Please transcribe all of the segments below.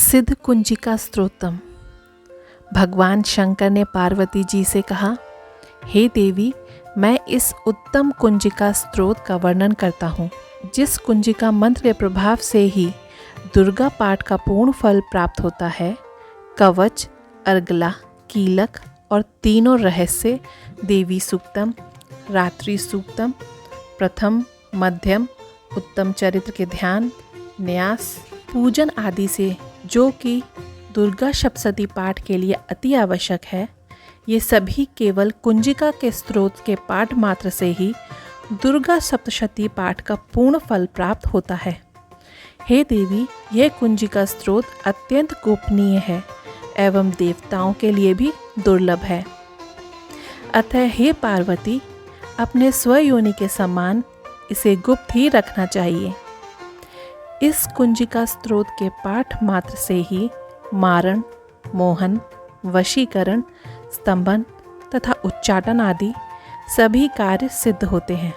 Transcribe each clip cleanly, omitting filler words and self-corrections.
सिद्ध कुंजिका स्तोत्रम। भगवान शंकर ने पार्वती जी से कहा, हे देवी, मैं इस उत्तम कुंजिका स्त्रोत का वर्णन करता हूँ, जिस कुंजिका मंत्र के प्रभाव से ही दुर्गा पाठ का पूर्ण फल प्राप्त होता है। कवच, अर्गला, कीलक और तीनों रहस्य देवी सूक्तम, रात्रि सूक्तम, प्रथम, मध्यम, उत्तम चरित्र के ध्यान, न्यास, पूजन आदि से, जो कि दुर्गा सप्तशती पाठ के लिए अति आवश्यक है, ये सभी केवल कुंजिका के स्त्रोत के पाठ मात्र से ही दुर्गा सप्तशती पाठ का पूर्ण फल प्राप्त होता है। हे देवी, यह कुंजिका स्त्रोत अत्यंत गोपनीय है एवं देवताओं के लिए भी दुर्लभ है। अतः हे पार्वती, अपने स्वयोनि के समान इसे गुप्त ही रखना चाहिए। इस कुंजिका स्त्रोत के पाठ मात्र से ही मारण, मोहन, वशीकरण, स्तंभन तथा उच्चाटन आदि सभी कार्य सिद्ध होते हैं।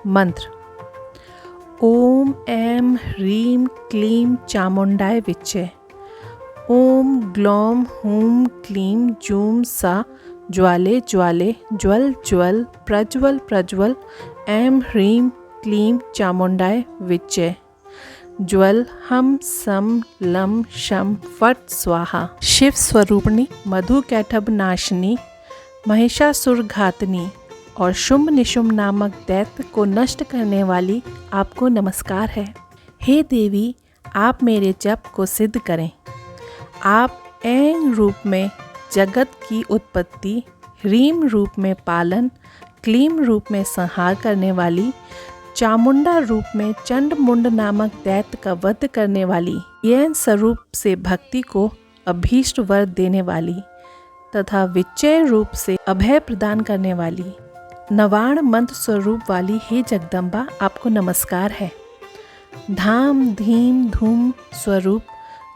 मंत्र: ओम ऐं ह्रीं क्लीं चामुंडाय विच्चे। ओम ग्लौम हूं क्लीं जूं सा ज्वाले ज्वाले ज्वल ज्वल प्रज्वल प्रज्वल ऐं ह्रीं क्लीं चामुंडाय विच्चे। ज्वल हम सम लम शम फट स्वाहा। शिव स्वरूपिणी, मधु कैटभ नाशिनी, महिषासुर घातनी और शुंभ निशुंभ नामक दैत्य को नष्ट करने वाली आपको नमस्कार है। हे देवी, आप मेरे जप को सिद्ध करें। आप ऐं रूप में जगत की उत्पत्ति, ह्रीं रूप में पालन, क्लीं रूप में संहार करने वाली, चामुंडा रूप में चंड मुंड नामक दैत्य का वध करने वाली, यह स्वरूप से भक्ति को अभीष्ट वर देने वाली तथा विच्चय रूप से अभय प्रदान करने वाली, नवाण मंत्र स्वरूप वाली हे जगदम्बा, आपको नमस्कार है। धाम धीम धूम स्वरूप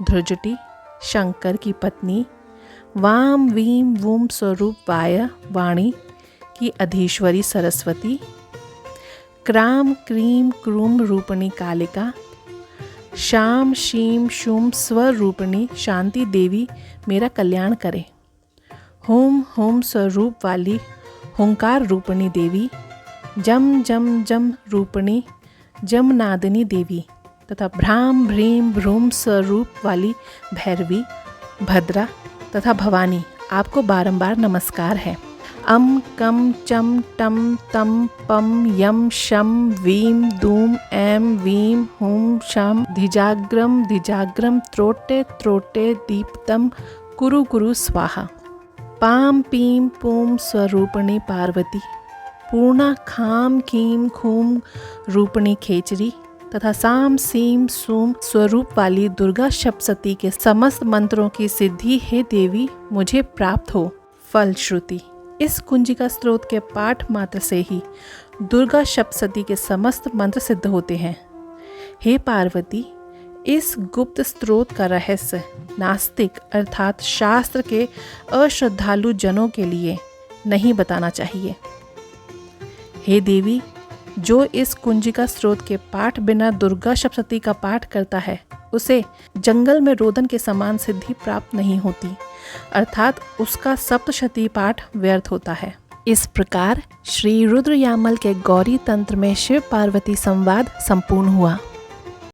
ध्रुजटी, शंकर की पत्नी, वाम वीम वूम स्वरूप वाय वाणी की अधीश्वरी सरस्वती, क्राम क्रीम क्रूम रूपिणी कालिका, शाम शीम शूम स्वरूपिणी शांति देवी मेरा कल्याण करे। होम होम स्वरूप वाली हुंकार रूपिणी देवी, जम जम जम रूपिणी जमनादिनी देवी तथा भ्राम भ्रीम भ्रूम स्वरूप वाली भैरवी, भद्रा तथा भवानी, आपको बारंबार नमस्कार है। अम कम चम टम तम पम यम शम वीम दूम ऐं वीम हुम शम धिजाग्रम धिजाग्रम त्रोटे त्रोटे दीप्तम कुरु कुरु स्वाहा। पाम पीम पूम स्वरूपिणी पार्वती, पूर्णा खाम खीम खूम रूपिणी खेचरी तथा साम सीम सूम स्वरूप वाली दुर्गा सप्तशती के समस्त मंत्रों की सिद्धि हे देवी मुझे प्राप्त हो। फलश्रुति: इस कुंजिका स्त्रोत के पाठ मात्र से ही दुर्गा सप्तशती के समस्त मंत्र सिद्ध होते हैं। हे पार्वती, इस गुप्त स्त्रोत का रहस्य नास्तिक अर्थात शास्त्र के अश्रद्धालु जनों के लिए नहीं बताना चाहिए। हे देवी, जो इस कुंजिका स्त्रोत के पाठ बिना दुर्गा सप्तशती का पाठ करता है, उसे जंगल में रोदन के समान सिद्धि प्राप्त नहीं होती, अर्थात उसका सप्तशती पाठ व्यर्थ होता है। इस प्रकार श्री रुद्र यामल के गौरी तंत्र में शिव पार्वती संवाद संपूर्ण हुआ।